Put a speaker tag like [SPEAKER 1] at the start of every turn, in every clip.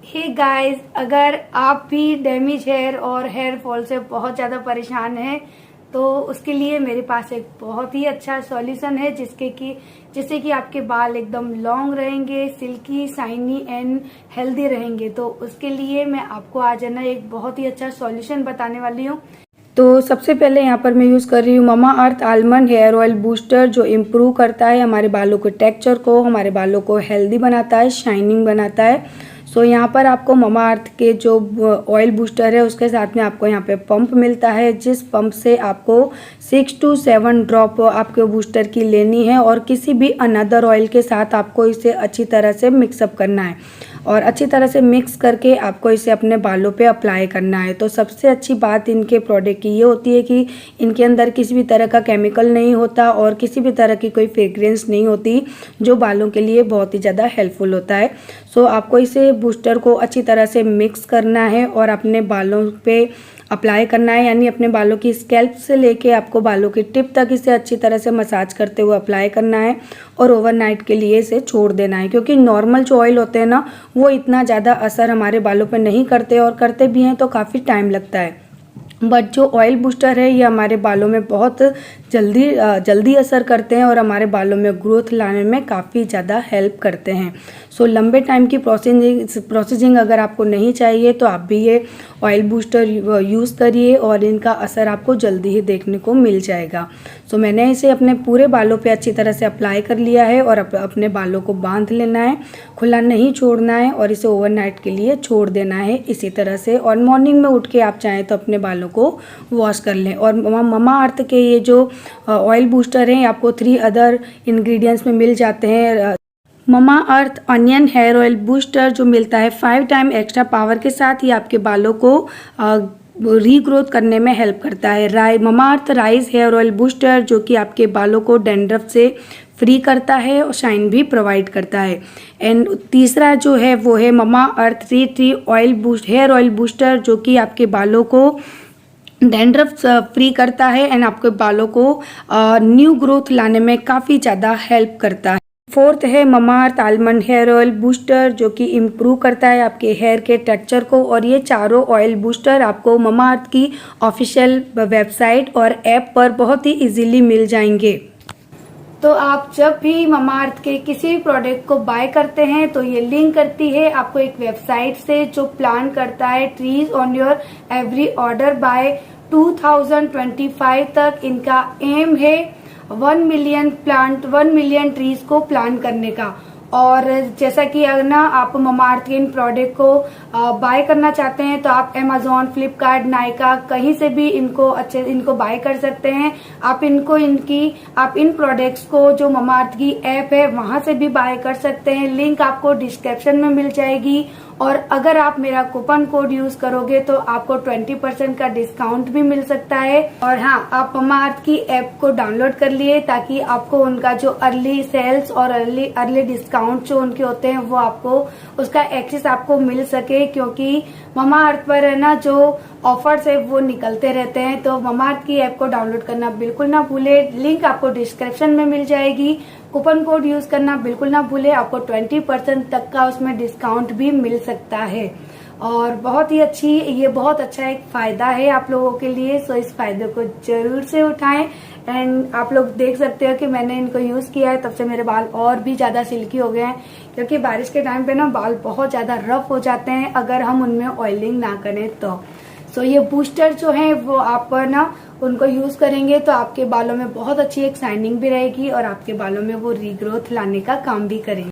[SPEAKER 1] Hey guys, अगर आप भी डैमेज हेयर और हेयर फॉल से बहुत ज़्यादा परेशान हैं तो उसके लिए मेरे पास एक बहुत ही अच्छा सॉल्यूशन है जिससे कि आपके बाल एकदम लॉन्ग रहेंगे, सिल्की, शाइनी एंड हेल्दी रहेंगे। तो उसके लिए मैं आपको आज है ना एक बहुत ही अच्छा सॉल्यूशन बताने वाली हूँ। तो सबसे पहले यहाँ पर मैं यूज़ कर रही हूँ ममा अर्थ आलमंड हेयर ऑयल बूस्टर, जो इम्प्रूव करता है हमारे बालों के टेक्सचर को, हमारे बालों को हेल्दी बनाता है, शाइनिंग बनाता है। सो यहाँ पर आपको ममा अर्थ के जो ऑयल बूस्टर है उसके साथ में आपको यहाँ पे पंप मिलता है, जिस पंप से आपको 6 to 7 ड्रॉप आपके बूस्टर की लेनी है और किसी भी अनदर ऑयल के साथ आपको इसे अच्छी तरह से मिक्सअप करना है और अच्छी तरह से मिक्स करके आपको इसे अपने बालों पे अप्लाई करना है। तो सबसे अच्छी बात इनके प्रोडक्ट की ये होती है कि इनके अंदर किसी भी तरह का केमिकल नहीं होता और किसी भी तरह की कोई फ्रेग्रेंस नहीं होती, जो बालों के लिए बहुत ही ज़्यादा हेल्पफुल होता है। सो आपको इसे बूस्टर को अच्छी तरह से मिक्स करना है और अपने बालों पे अप्लाई करना है, यानी अपने बालों की स्कैल्प से लेके आपको बालों की टिप तक इसे अच्छी तरह से मसाज करते हुए अप्लाई करना है और ओवरनाइट के लिए इसे छोड़ देना है, क्योंकि नॉर्मल जो ऑयल होते हैं ना वो इतना ज़्यादा असर हमारे बालों पे नहीं करते और करते भी हैं तो काफ़ी टाइम लगता है। बट जो ऑयल बूस्टर है ये हमारे बालों में बहुत जल्दी असर करते हैं और हमारे बालों में ग्रोथ लाने में काफ़ी ज़्यादा हेल्प करते हैं। सो लंबे टाइम की प्रोसेसिंग अगर आपको नहीं चाहिए तो आप भी ये ऑयल बूस्टर यूज़ करिए और इनका असर आपको जल्दी ही देखने को मिल जाएगा। सो मैंने इसे अपने पूरे बालों पे अच्छी तरह से अप्लाई कर लिया है और अपने बालों को बांध लेना है, खुला नहीं छोड़ना है और इसे ओवरनाइट के लिए छोड़ देना है इसी तरह से। और मॉर्निंग में उठ के आप चाहें तो अपने बालों को वॉश कर लें। और ममा अर्थ के ये जो ऑयल बूस्टर हैं आपको 3 अदर इंग्रेडिएंट्स में मिल जाते हैं। ममा अर्थ अनियन हेयर ऑयल बूस्टर जो मिलता है 5 टाइम एक्स्ट्रा पावर के साथ, ही आपके बालों को रीग्रोथ करने में हेल्प करता है। ममा अर्थ राइस हेयर ऑयल बूस्टर जो कि आपके बालों को डैंड्रफ से फ्री करता है और शाइन भी प्रोवाइड करता है। एंड तीसरा जो है वो है Mamaearth tea oil hair oil booster जो कि आपके बालों को डैंड्रफ फ्री करता है एंड आपके बालों को न्यू ग्रोथ लाने में काफ़ी ज़्यादा हेल्प करता है। फोर्थ है ममा अर्थ आलमंड हेयर ऑयल बूस्टर जो कि इम्प्रूव करता है आपके हेयर के टेक्सचर को। और ये चारों ऑयल बूस्टर आपको ममा अर्थ की ऑफिशियल वेबसाइट और ऐप पर बहुत ही इजीली मिल जाएंगे। तो आप जब भी ममा अर्थ के किसी भी प्रोडक्ट को बाय करते हैं तो ये लिंक करती है आपको एक वेबसाइट से जो प्लान करता है trees on your every order by 2025 तक। इनका एम है 1 मिलियन ट्रीज को प्लान करने का। और जैसा कि अगर ना आप ममा अर्थ के इन प्रोडक्ट को बाय करना चाहते हैं तो आप अमेजोन, फ्लिपकार्ट, नायका कहीं से भी इनको बाय कर सकते हैं। आप इन प्रोडक्ट्स को जो ममा अर्थ की ऐप है वहां से भी बाय कर सकते हैं। लिंक आपको डिस्क्रिप्शन में मिल जाएगी। और अगर आप मेरा कूपन कोड यूज करोगे तो आपको 20% का डिस्काउंट भी मिल सकता है। और हाँ, आप ममा अर्थ की ऐप को डाउनलोड कर लिए ताकि आपको उनका जो अर्ली सेल्स और अर्ली डिस्काउंट जो उनके होते हैं वो आपको उसका एक्सेस आपको मिल सके, क्योंकि ममा अर्थ पर है ना जो ऑफर्स है वो निकलते रहते हैं। तो ममा अर्थ की ऐप को डाउनलोड करना बिल्कुल ना भूले, लिंक आपको डिस्क्रिप्शन में मिल जाएगी। कूपन कोड यूज करना बिल्कुल ना भूले, आपको 20% तक का उसमें डिस्काउंट भी मिल सकता है। और बहुत अच्छा एक फायदा है आप लोगों के लिए। सो इस फायदे को जरूर से उठाएं। एंड आप लोग देख सकते हो कि मैंने इनको यूज किया है तब से मेरे बाल और भी ज्यादा सिल्की हो गए हैं, क्योंकि बारिश के टाइम पे ना बाल बहुत ज्यादा रफ हो जाते हैं अगर हम उनमें ऑयलिंग ना करें तो। सो ये बूस्टर जो है वो आप ना उनको यूज करेंगे तो आपके बालों में बहुत अच्छी एक शाइनिंग भी रहेगी और आपके बालों में वो रीग्रोथ लाने का काम भी करेंगे।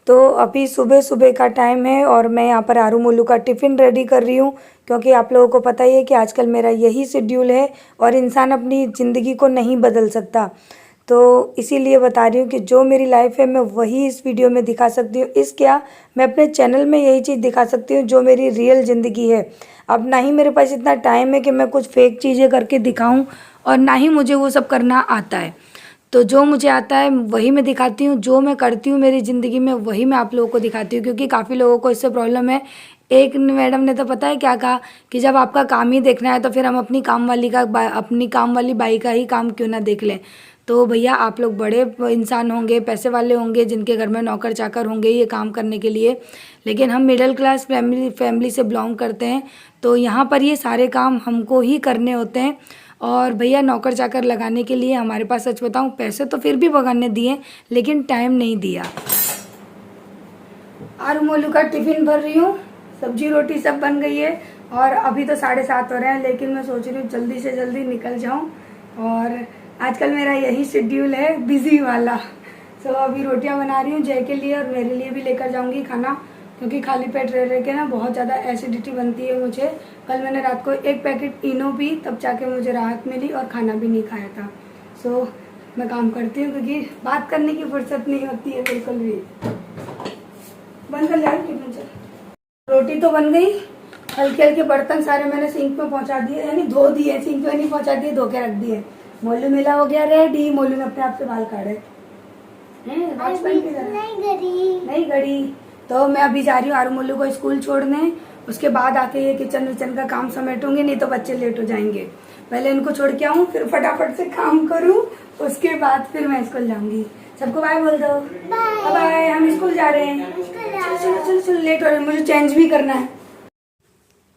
[SPEAKER 1] तो अभी सुबह का टाइम है और मैं यहाँ पर आरू मोलू का टिफ़िन रेडी कर रही हूँ, क्योंकि आप लोगों को पता ही है कि आजकल मेरा यही शेड्यूल है और इंसान अपनी ज़िंदगी को नहीं बदल सकता। तो इसीलिए बता रही हूँ कि जो मेरी लाइफ है मैं वही इस वीडियो में दिखा सकती हूँ। मैं अपने चैनल में यही चीज़ दिखा सकती हूँ जो मेरी रियल ज़िंदगी है। अब ना ही मेरे पास इतना टाइम है कि मैं कुछ फेक चीज़ें करके दिखाऊँ और ना ही मुझे वो सब करना आता है। तो जो मुझे आता है वही मैं दिखाती हूँ, जो मैं करती हूँ मेरी ज़िंदगी में वही मैं आप लोगों को दिखाती हूँ, क्योंकि काफ़ी लोगों को इससे प्रॉब्लम है। एक मैडम ने तो पता है क्या कहा कि जब आपका काम ही देखना है तो फिर हम अपनी काम वाली बाई का ही काम क्यों ना देख लें। तो भैया आप लोग बड़े इंसान होंगे, पैसे वाले होंगे, जिनके घर में नौकर चाकर होंगे ये काम करने के लिए, लेकिन हम मिडिल क्लास फैमिली से बिलोंग करते हैं। तो यहाँ पर ये सारे काम हमको ही करने होते हैं। और भैया नौकर चाकर लगाने के लिए हमारे पास, सच बताऊँ, पैसे तो फिर भी भगवान ने दिए, लेकिन टाइम नहीं दिया। आलू मोलू का टिफ़िन भर रही हूँ, सब्जी रोटी सब बन गई है और अभी तो 7:30 हो रहे हैं, लेकिन मैं सोच रही हूँ जल्दी से जल्दी निकल जाऊँ। और आजकल मेरा यही शेड्यूल है, बिजी वाला। सो अभी रोटियाँ बना रही हूँ जय के लिए और मेरे लिए भी लेकर जाऊँगी खाना, क्योंकि खाली पेट रह रह के ना बहुत ज़्यादा एसिडिटी बनती है मुझे। कल मैंने रात को 1 पैकेट इनो पी, तब जाके मुझे राहत मिली और खाना भी नहीं खाया था। सो मैं काम करती हूँ, क्योंकि बात करने की फुर्सत नहीं होती है बिल्कुल भी। बंद कर लिया मुझे। रोटी तो बन गई, हल्के हल्के बर्तन सारे मैंने सिंक में पहुंचा दिए, यानी धो दिए, सिंक में नहीं पहुंचा दिए, धो के रख दिए। मोलू मिला हो गया रेडी, मोलू ने अपने आप से बाल काटे हैं, नहीं गड़ी। तो मैं अभी जा रही हूँ आरू मोलू को स्कूल छोड़ने, उसके बाद आके ये किचन विचन का काम समेटूंगी, नहीं तो बच्चे लेट हो जाएंगे। पहले इनको छोड़ के आऊँ, फिर फटाफट से काम करूँ, उसके बाद फिर मैं स्कूल जाऊंगी। सबको बाय बोल दो। बाय, हम स्कूल जा रहे हैं। चल लेट हो रहे हैं, मुझे चेंज भी करना है।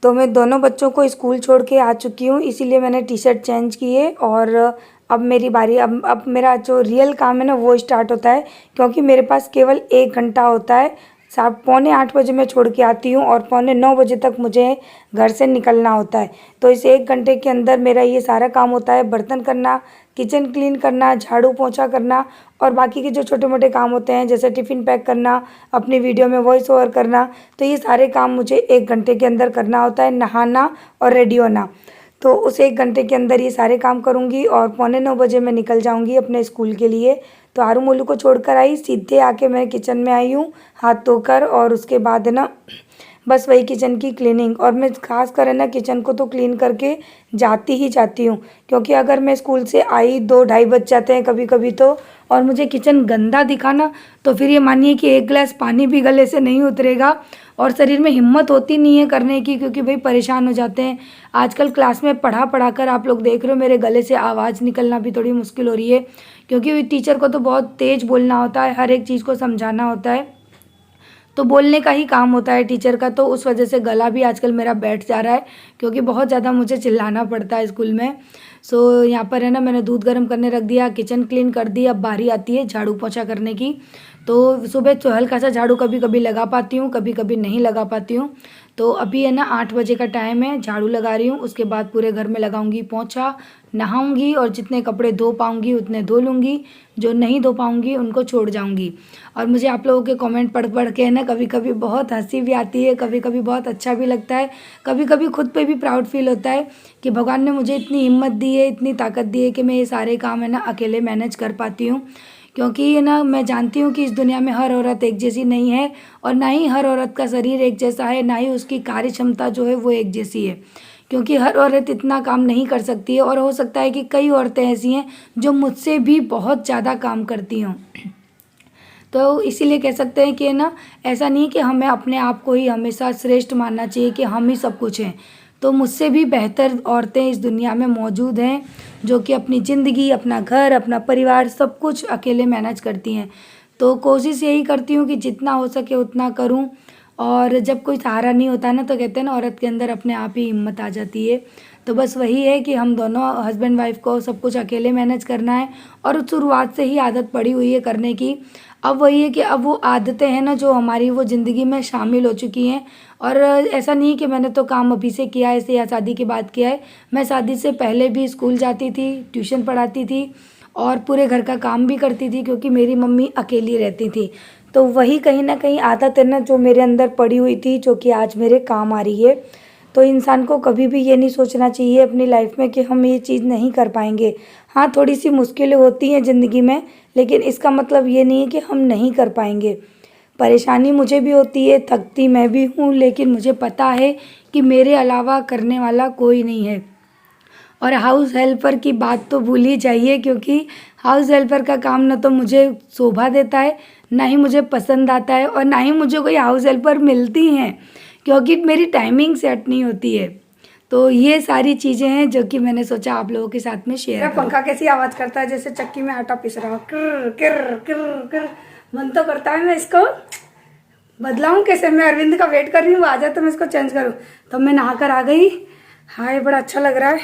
[SPEAKER 1] तो मैं दोनों बच्चों को स्कूल छोड़ के आ चुकी हूँ, इसीलिए मैंने टी शर्ट चेंज की है। और अब मेरी बारी, अब मेरा जो रियल काम है ना वो स्टार्ट होता है, क्योंकि मेरे पास केवल 1 घंटा होता है। 7:45 बजे मैं छोड़ के आती हूँ और 8:45 बजे तक मुझे घर से निकलना होता है। तो इस 1 घंटे के अंदर मेरा ये सारा काम होता है, बर्तन करना, किचन क्लीन करना, झाड़ू पोंछा करना और बाकी के जो छोटे मोटे काम होते हैं, जैसे टिफ़िन पैक करना, अपनी वीडियो में वॉइस ओवर करना। तो ये सारे काम मुझे 1 घंटे के अंदर करना होता है, नहाना और रेडी होना। तो उस 1 घंटे के अंदर ये सारे काम करूँगी और 8:45 बजे मैं निकल जाऊँगी अपने स्कूल के लिए। तो आरू मोलू को छोड़कर आई, सीधे आके मैं किचन में आई हूँ हाथ धोकर, और उसके बाद है ना बस वही किचन की क्लीनिंग। और मैं खास कर है ना किचन को तो क्लीन करके जाती ही जाती हूँ, क्योंकि अगर मैं स्कूल से आई 2-2:30 बज जाते हैं कभी कभी तो, और मुझे किचन गंदा दिखा ना, तो फिर ये मानिए कि 1 गिलास पानी भी गले से नहीं उतरेगा और शरीर में हिम्मत होती नहीं है करने की, क्योंकि भाई परेशान हो जाते हैं। आजकल क्लास में पढ़ा कर आप लोग देख रहे हो मेरे गले से आवाज़ निकलना भी थोड़ी मुश्किल हो रही है, क्योंकि टीचर को तो बहुत तेज़ बोलना होता है, हर एक चीज़ को समझाना होता है, तो बोलने का ही काम होता है टीचर का। तो उस वजह से गला भी आजकल मेरा बैठ जा रहा है, क्योंकि बहुत ज़्यादा मुझे चिल्लाना पड़ता है स्कूल में। सो यहाँ पर है ना मैंने दूध गर्म करने रख दिया, किचन क्लीन कर दी। अब बारी आती है झाड़ू पोछा करने की। तो सुबह तो हल्का सा झाड़ू कभी कभी लगा पाती हूँ, कभी कभी नहीं लगा पाती हूँ। तो अभी है ना 8 बजे का टाइम है, झाड़ू लगा रही हूँ, उसके बाद पूरे घर में लगाऊंगी पोछा, नहाऊंगी और जितने कपड़े धो पाऊंगी उतने धो लूँगी, जो नहीं धो पाऊंगी उनको छोड़ जाऊंगी। और मुझे आप लोगों के कमेंट पढ़ के है ना कभी कभी बहुत हंसी भी आती है, कभी कभी बहुत अच्छा भी लगता है, कभी कभी खुद पे भी प्राउड फील होता है कि भगवान ने मुझे इतनी हिम्मत दी है, इतनी ताकत दी है कि मैं ये सारे काम है ना अकेले मैनेज कर पाती हूँ। क्योंकि ये ना मैं जानती हूँ कि इस दुनिया में हर औरत एक जैसी नहीं है, और ना ही हर औरत का शरीर एक जैसा है, ना ही उसकी कार्य क्षमता जो है वो एक जैसी है, क्योंकि हर औरत इतना काम नहीं कर सकती है। और हो सकता है कि कई औरतें ऐसी हैं जो मुझसे भी बहुत ज़्यादा काम करती हों। तो इसीलिए कह सकते हैं कि ना ऐसा नहीं कि हमें अपने आप को ही हमेशा श्रेष्ठ मानना चाहिए कि हम ही सब कुछ हैं। तो मुझसे भी बेहतर औरतें इस दुनिया में मौजूद हैं, जो कि अपनी ज़िंदगी, अपना घर, अपना परिवार सब कुछ अकेले मैनेज करती हैं। तो कोशिश यही करती हूँ कि जितना हो सके उतना करूँ। और जब कोई सहारा नहीं होता ना, तो कहते हैं ना औरत के अंदर अपने आप ही हिम्मत आ जाती है। तो बस वही है कि हम दोनों हस्बैंड वाइफ को सब कुछ अकेले मैनेज करना है, और शुरुआत से ही आदत पड़ी हुई है करने की। अब वही है कि अब वो आदतें हैं ना जो हमारी वो ज़िंदगी में शामिल हो चुकी हैं। और ऐसा नहीं कि मैंने तो काम अभी से किया है ऐसे या शादी के बाद किया है, मैं शादी से पहले भी स्कूल जाती थी, ट्यूशन पढ़ाती थी और पूरे घर का काम भी करती थी, क्योंकि मेरी मम्मी अकेली रहती थी। तो वही कहीं ना कहीं आदत है ना जो मेरे अंदर पड़ी हुई थी, जो कि आज मेरे काम आ रही है। तो इंसान को कभी भी ये नहीं सोचना चाहिए अपनी लाइफ में कि हम ये चीज़ नहीं कर पाएंगे। हाँ, थोड़ी सी मुश्किलें होती हैं ज़िंदगी में, लेकिन इसका मतलब ये नहीं है कि हम नहीं कर पाएंगे। परेशानी मुझे भी होती है, थकती मैं भी हूँ, लेकिन मुझे पता है कि मेरे अलावा करने वाला कोई नहीं है। और हाउस हेल्पर की बात तो भूल ही जाइए, क्योंकि हाउस हेल्पर का काम ना तो मुझे शोभा देता है, ना ही मुझे पसंद आता है, और ना ही मुझे कोई हाउस हेल्पर मिलती हैं, क्योंकि मेरी टाइमिंग सेट नहीं होती है। तो ये सारी चीज़ें हैं जो कि मैंने सोचा आप लोगों के साथ में शेयर करूं। पंखा कैसी आवाज़ करता है, जैसे चक्की में आटा पिस रहा हो, किर किर किर किर। मन तो करता है मैं इसको बदलाऊं कैसे। मैं अरविंद का वेट कर रही हूँ, आ जाए तो मैं इसको चेंज करूँ। तो मैं नहा कर आ गई। हाँ, ये बड़ा अच्छा लग रहा है।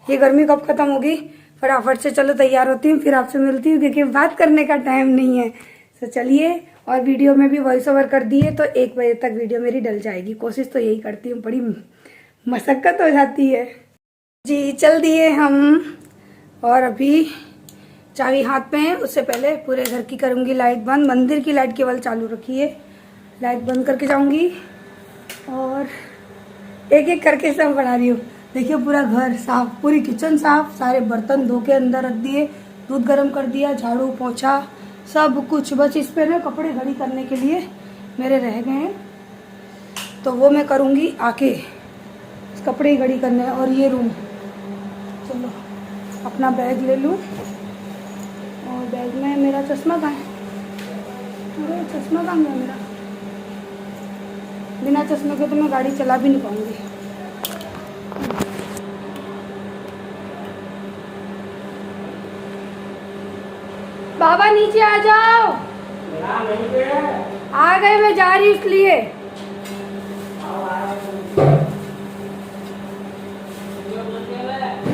[SPEAKER 1] ये गर्मी कब खत्म होगी, फटाफट से चलो तैयार होती हूँ, फिर आपसे मिलती हूँ, क्योंकि बात करने का टाइम नहीं है। तो चलिए, और वीडियो में भी वॉइस ओवर कर दिए तो 1 बजे तक वीडियो मेरी डल जाएगी। कोशिश तो यही करती हूँ, बड़ी मशक्कत हो जाती है जी। चल दिए हम, और अभी चाबी हाथ में है। उससे पहले पूरे घर की करूँगी लाइट बंद। मंदिर की लाइट केवल चालू रखी है, लाइट बंद करके जाऊँगी। और एक एक करके सब बना रही हूँ। देखिए, पूरा घर साफ, पूरी किचन साफ, सारे बर्तन धो के अंदर रख दिए, दूध गर्म कर दिया, झाड़ू पोछा सब कुछ। बस इस पे ना कपड़े घड़ी करने के लिए मेरे रह गए हैं, तो वो मैं करूँगी आके। कपड़े घड़ी करने हैं। और ये रूम, चलो अपना बैग ले लूँ। और बैग में मेरा चश्मा कहाँ है? अरे चश्मा कहाँ है मेरा? बिना चश्मे के तो मैं गाड़ी चला भी नहीं पाऊंगी। बाबा नीचे आ जाओ। आ गए, मैं जा रही इसलिए।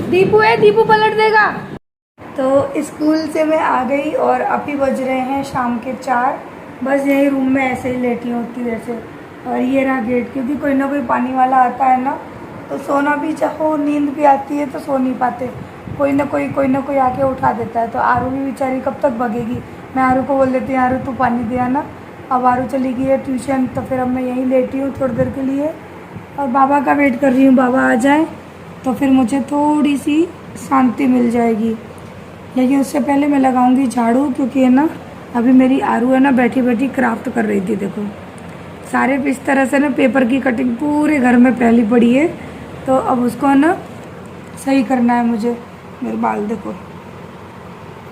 [SPEAKER 1] दीपू है, दीपू पलट देगा। तो स्कूल से मैं आ गई और अभी बज रहे हैं शाम के 4। बस यही रूम में ऐसे ही लेटी होती वैसे। और ये रहा गेट, क्योंकि कोई ना कोई पानी वाला आता है ना, तो सोना भी चाहो, नींद भी आती है तो सो नहीं पाते। कोई ना कोई आके उठा देता है। तो आरू भी बेचारी कब तक भगेगी। मैं आरू को बोल देती हूँ, आरू तू पानी दे आना। अब आरू चली गई है ट्यूशन, तो फिर अब मैं यहीं लेटी हूँ थोड़ी देर के लिए, और बाबा का वेट कर रही हूँ। बाबा आ जाए तो फिर मुझे थोड़ी सी शांति मिल जाएगी। लेकिन उससे पहले मैं लगाऊंगी झाड़ू, क्योंकि है ना अभी मेरी आरू है ना बैठी बैठी क्राफ्ट कर रही थी। देखो सारे इस तरह से ना पेपर की कटिंग पूरे घर में फैली पड़ी है, तो अब उसको है ना सही करना है मुझे। मेरे बाल देखो,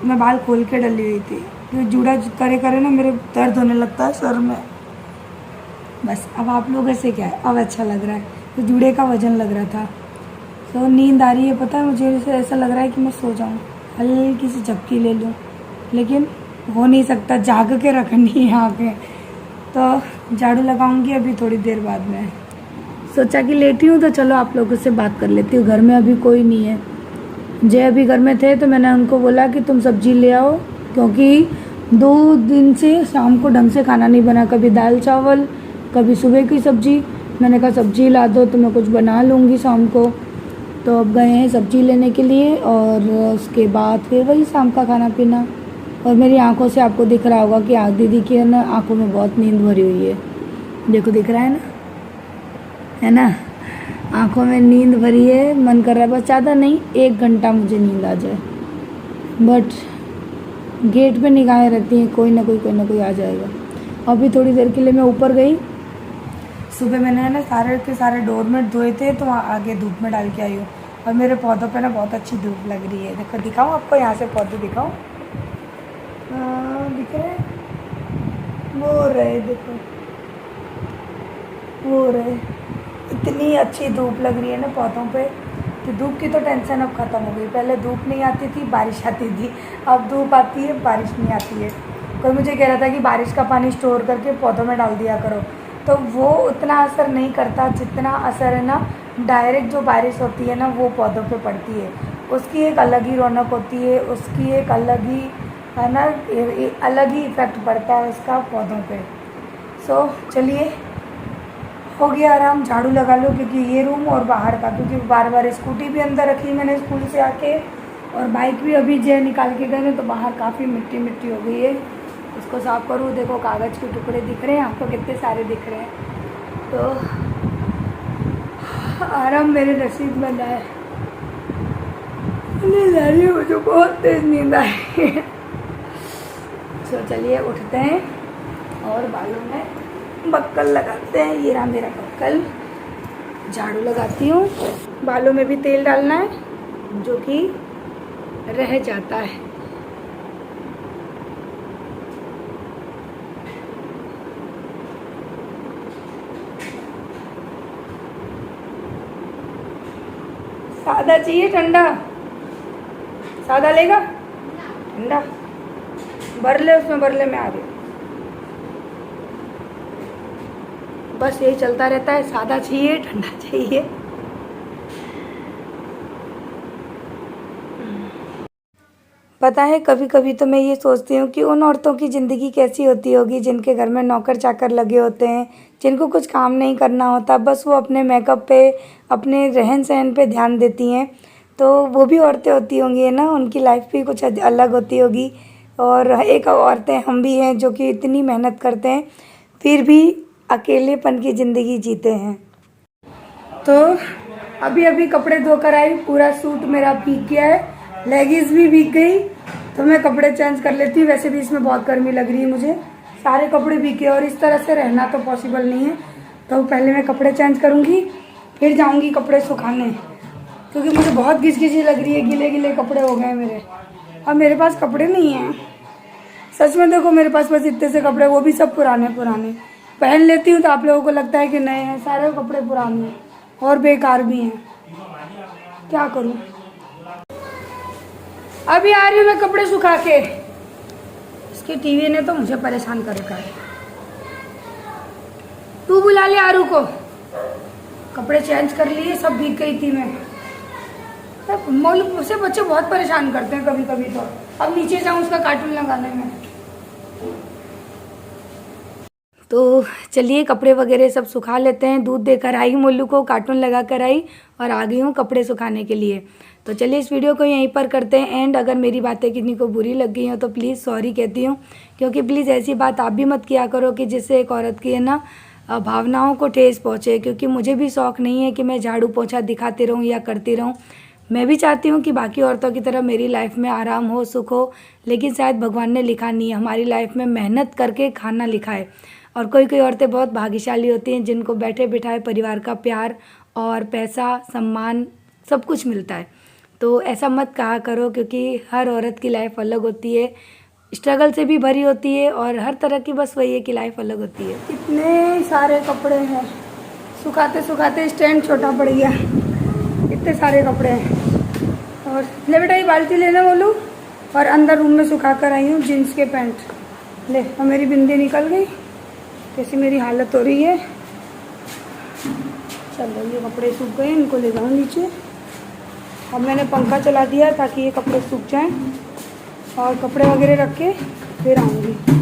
[SPEAKER 1] मैं बाल खोल के डली हुई थी, क्योंकि जूड़ा करे करे ना मेरे दर्द होने लगता है सर में। बस अब आप लोगों से क्या है, अब अच्छा लग रहा है। तो जूड़े का वजन लग रहा था। तो नींद आ रही है, पता है मुझे ऐसा लग रहा है कि मैं सो जाऊँ, हल्की सी झपकी ले लूँ, लेकिन हो नहीं सकता, जाग के रखनी है यहाँ पे। तो झाड़ू लगाऊंगी अभी थोड़ी देर बाद में। सोचा कि लेटी हूँ तो चलो आप लोगों से बात कर लेती हूँ। घर में अभी कोई नहीं है। जय अभी घर में थे तो मैंने उनको बोला कि तुम सब्जी ले आओ, क्योंकि 2 दिन से शाम को ढंग से खाना नहीं बना, कभी दाल चावल, कभी सुबह की सब्जी। मैंने कहा सब्जी ला दो तो मैं कुछ बना लूँगी शाम को। तो अब गए हैं सब्जी लेने के लिए, और उसके बाद फिर वही शाम का खाना पीना। और मेरी आंखों से आपको दिख रहा होगा कि आग दीदी की है ना आंखों में बहुत नींद भरी हुई है। देखो दिख रहा है ना, आंखों में नींद भरी है। मन कर रहा है बस ज़्यादा नहीं, 1 घंटा मुझे नींद आ जाए। बट गेट पे निगाहें रहती हैं, कोई ना कोई आ जाएगा। अभी थोड़ी देर के लिए मैं ऊपर गई। सुबह मैंने ना सारे के सारे डोरमेट धोए थे, तो वहाँ आगे धूप में डाल के आई हूँ। और मेरे पौधों पे ना बहुत अच्छी धूप लग रही है। देखो दिखाऊँ आपको, यहाँ से पौधे दिखाऊँ, दिख रहे हैं? वो रहे, देखो वो रहे। इतनी अच्छी धूप लग रही है ना पौधों पे कि धूप की तो टेंशन अब ख़त्म हो गई। पहले धूप नहीं आती थी, बारिश आती थी, अब धूप आती है, बारिश नहीं आती है। कोई मुझे कह रहा था कि बारिश का पानी स्टोर करके पौधों में डाल दिया करो, तो वो उतना असर नहीं करता जितना असर है ना डायरेक्ट जो बारिश होती है ना वो पौधों पे पड़ती है। उसकी एक अलग ही रौनक होती है, उसकी एक अलग ही है ना, अलग ही इफेक्ट पड़ता है उसका पौधों पे। सो चलिए, हो गया आराम, झाड़ू लगा लो, क्योंकि ये रूम और बाहर का, क्योंकि बार बार स्कूटी भी अंदर रखी मैंने स्कूल से आके, और बाइक भी अभी जय निकाल के गए तो बाहर काफ़ी मिट्टी मिट्टी हो गई है। उसको साफ करूँ। देखो कागज़ के टुकड़े दिख रहे हैं आपको, कितने सारे दिख रहे हैं। तो आराम मेरे नसीब में ना है। नींद आ रही है मुझे, बहुत तेज नींद आई है। तो चलिए उठते हैं और बालों में बक्कल लगाते हैं। ये रहा मेरा बक्कल, झाड़ू लगाती हूँ। बालों में भी तेल डालना है जो कि रह जाता है। सादा चाहिए ठंडा? सादा लेगा? ठंडा भर ले, उसमें भर ले, मैं आ रही हूँ। बस यही चलता रहता है, सादा चाहिए ठंडा चाहिए। पता है कभी कभी तो मैं ये सोचती हूँ कि उन औरतों की ज़िंदगी कैसी होती होगी जिनके घर में नौकर चाकर लगे होते हैं, जिनको कुछ काम नहीं करना होता, बस वो अपने मेकअप पे, अपने रहन सहन पे ध्यान देती हैं। तो वो भी औरतें होती होंगी है ना, उनकी लाइफ भी कुछ अलग होती होगी। और एक औरतें हम भी हैं जो कि इतनी मेहनत करते हैं फिर भी अकेलेपन की ज़िंदगी जीते हैं। तो अभी अभी कपड़े धोकर आई, पूरा सूट मेरा भीग गया है, लेगिंग्स भी भीग गई, तो मैं कपड़े चेंज कर लेती हूँ। वैसे भी इसमें बहुत गर्मी लग रही है मुझे, सारे कपड़े भीगे और इस तरह से रहना तो पॉसिबल नहीं है। तो पहले मैं कपड़े चेंज करूँगी, फिर जाऊँगी कपड़े सुखाने, क्योंकि मुझे बहुत घिसघिसी लग रही है, गिले गिले कपड़े हो गए मेरे। अब मेरे पास कपड़े नहीं हैं सच में, देखो मेरे पास बस इतने से कपड़े, वो भी सब पुराने पुराने। पहन लेती हूँ तो आप लोगों को लगता है कि नए हैं, सारे कपड़े पुराने हैं और बेकार भी हैं, क्या करूँ। अभी आ रही हूँ मैं कपड़े सुखा के। इसके टीवी ने तो मुझे परेशान कर रखा है। तू बुला ले आरू को। कपड़े चेंज कर लिए, सब भीग गई थी मैं। मुझसे बच्चे बहुत परेशान करते हैं कभी कभी। तो अब नीचे जाऊँ उसका कार्टून लगाने में। तो चलिए कपड़े वगैरह सब सुखा लेते हैं। दूध देकर आई मोलू को, कार्टून लगा कर आई और आ गई हूँ कपड़े सुखाने के लिए। तो चलिए इस वीडियो को यहीं पर करते हैं एंड। अगर मेरी बातें किसी को बुरी लग गई हो तो प्लीज़ सॉरी कहती हूँ, क्योंकि प्लीज़ ऐसी बात आप भी मत किया करो कि जिससे एक औरत की है ना भावनाओं को ठेस पहुँचे। क्योंकि मुझे भी शौक़ नहीं है कि मैं झाड़ू पोछा दिखाती रहूँ या करती रहूँ। मैं भी चाहती हूँ कि बाकी औरतों की तरह मेरी लाइफ में आराम हो, सुख हो, लेकिन शायद भगवान ने लिखा नहीं है हमारी लाइफ में मेहनत करके खाना लिखा है। और कोई कोई औरतें बहुत भाग्यशाली होती हैं जिनको बैठे बिठाए परिवार का प्यार और पैसा, सम्मान सब कुछ मिलता है। तो ऐसा मत कहा करो, क्योंकि हर औरत की लाइफ अलग होती है, स्ट्रगल से भी भरी होती है और हर तरह की बस वही है कि लाइफ अलग होती है। इतने सारे कपड़े हैं, सुखाते सुखाते स्टैंड छोटा पड़ गया, इतने सारे कपड़े हैं। और ले बेटा ये बाल्टी लेना बोलूँ। और अंदर रूम में सुखा कर आई हूँ जीन्स के पैंट। ले और मेरी बिंदी निकल गई, कैसी मेरी हालत हो रही है। चलो ये कपड़े सूख गए, इनको ले जाऊँ नीचे। अब मैंने पंखा चला दिया ताकि ये कपड़े सूख जाएं और कपड़े वगैरह रख के फिर आऊँगी।